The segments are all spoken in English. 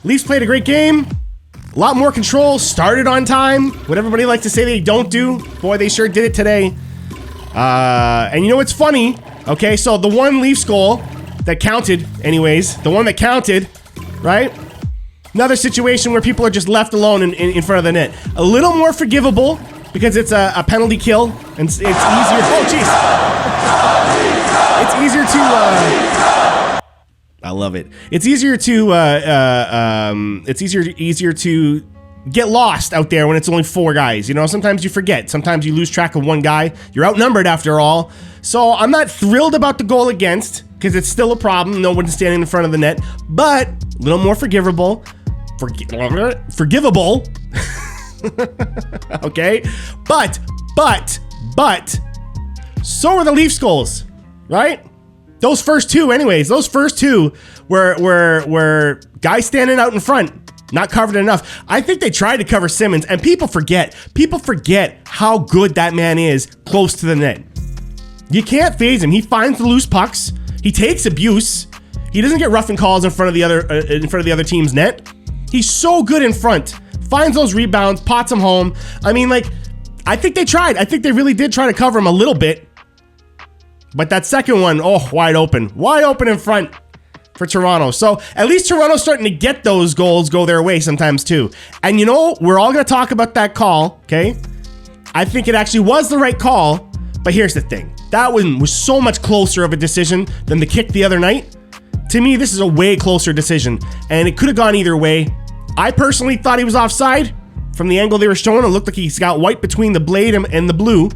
Leafs played a great game. A lot more control. Started on time. What everybody likes to say they don't do. Boy, they sure did it today. And you know what's funny? Okay, so the one Leafs goal that counted, anyways. The one that counted, right? Another situation where people are just left alone in front of the net. A little more forgivable because it's a penalty kill and it's easier. Oh, jeez. It's easier to. I love it. It's easier to. It's easier to get lost out there when it's only 4 guys. You know, sometimes you forget. Sometimes you lose track of one guy. You're outnumbered after all. So I'm not thrilled about the goal against because it's still a problem. No one's standing in front of the net, but a little more forgivable. Forgivable. Okay, but so are the Leafs goals, right? Those first 2, anyways. Those first 2 were guys standing out in front, not covered enough. I think they tried to cover Simmons, and people forget how good that man is close to the net. You can't phase him. He finds the loose pucks. He takes abuse. He doesn't get roughing calls in front of the other team's net. He's so good in front. Finds those rebounds, pots them home. I mean, like, I think they tried. I think they really did try to cover him a little bit. But that second one, wide open. Wide open in front for Toronto. So at least Toronto's starting to get those goals go their way sometimes too. And you know, we're all going to talk about that call, okay? I think it actually was the right call. But here's the thing. That one was so much closer of a decision than the kick the other night. To me, this is a way closer decision. And it could have gone either way. I personally thought he was offside. From the angle they were showing, it looked like he's got white between the blade and the blue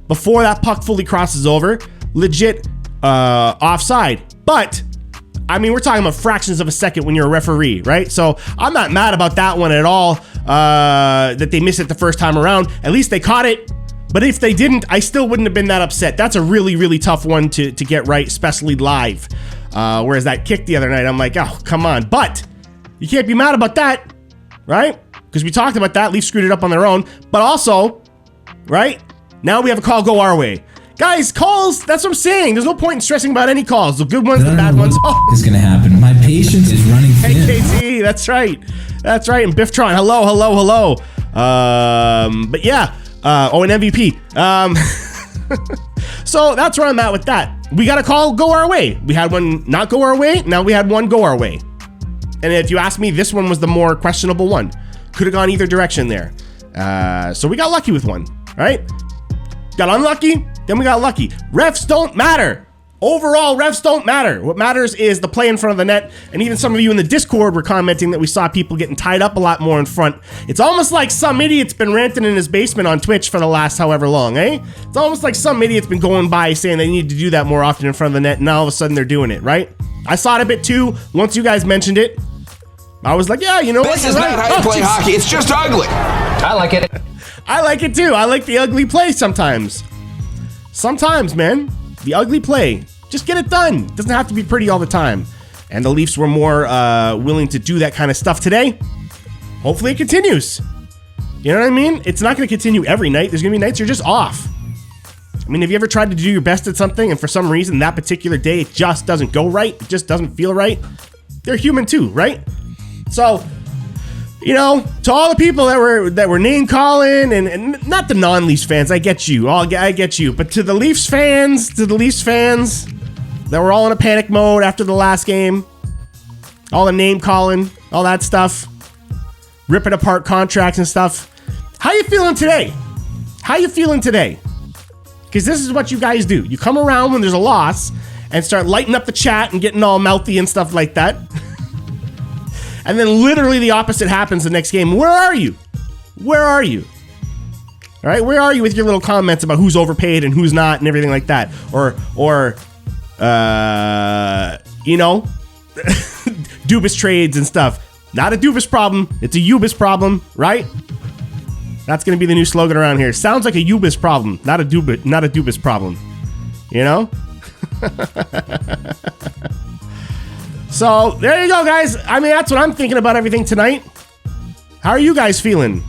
before that puck fully crosses over. Legit offside. But, I mean, we're talking about fractions of a second when you're a referee, right? So I'm not mad about that one at all, that they missed it the first time around. At least they caught it. But if they didn't, I still wouldn't have been that upset. That's a really, really tough one to get right, especially live. Whereas that kick the other night, I'm like, oh, come on. But you can't be mad about that, right? Because we talked about that. Leafs screwed it up on their own. But also, right? Now we have a call go our way. Guys, calls, that's what I'm saying. There's no point in stressing about any calls. The good ones, the bad ones. Oh, is going to happen. My patience is running thin. Hey, KT, that's right. That's right. And Bifftron, hello. But yeah. And MVP. So that's where I'm at with that. We got a call go our way. We had one not go our way. Now we had one go our way. And if you ask me, this one was the more questionable one. Could have gone either direction there. So we got lucky with one, right? Got unlucky, then we got lucky. Refs don't matter. Overall, refs don't matter. What matters is the play in front of the net. And even some of you in the Discord were commenting that we saw people getting tied up a lot more in front. It's almost like some idiot's been ranting in his basement on Twitch for the last however long, eh? It's almost like some idiot's been going by saying they need to do that more often in front of the net, and now all of a sudden they're doing it, right? I saw it a bit too. Once you guys mentioned it, I was like, yeah, you know what? This is not how you play hockey. It's just ugly. I like it. I like it too. I like the ugly play sometimes. Sometimes, man. The ugly play. Just get it done. It doesn't have to be pretty all the time. And the Leafs were more willing to do that kind of stuff today. Hopefully it continues. You know what I mean? It's not going to continue every night. There's going to be nights you're just off. I mean, have you ever tried to do your best at something and for some reason that particular day it just doesn't go right? It just doesn't feel right? They're human too, right? So, you know, to all the people that were name calling and not the non-Leafs fans, I get you. I get you. But to the Leafs fans, that were all in a panic mode after the last game, all the name calling, all that stuff, ripping apart contracts and stuff. How you feeling today? Because this is what you guys do. You come around when there's a loss and start lighting up the chat and getting all mouthy and stuff like that. And then literally the opposite happens the next game. Where are you? All right, where are you with your little comments about who's overpaid and who's not and everything like that? Or you know, Dubas trades and stuff. Not a Dubas problem. It's a Ubis problem, right? That's going to be the new slogan around here. Sounds like a Ubis problem, not a Dubas problem. You know? So, there you go, guys. I mean, that's what I'm thinking about everything tonight. How are you guys feeling?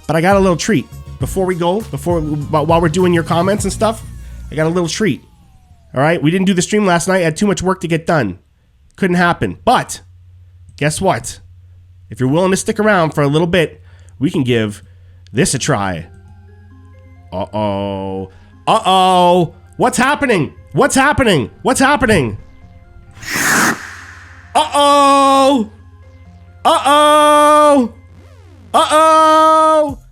But I got a little treat. While we're doing your comments and stuff, I got a little treat. All right? We didn't do the stream last night. I had too much work to get done. Couldn't happen. But, guess what? if you're willing to stick around for a little bit, we can give this a try. Uh-oh. Uh-oh. What's happening? What's happening? What's happening? Uh-oh. Uh-oh. Uh-oh.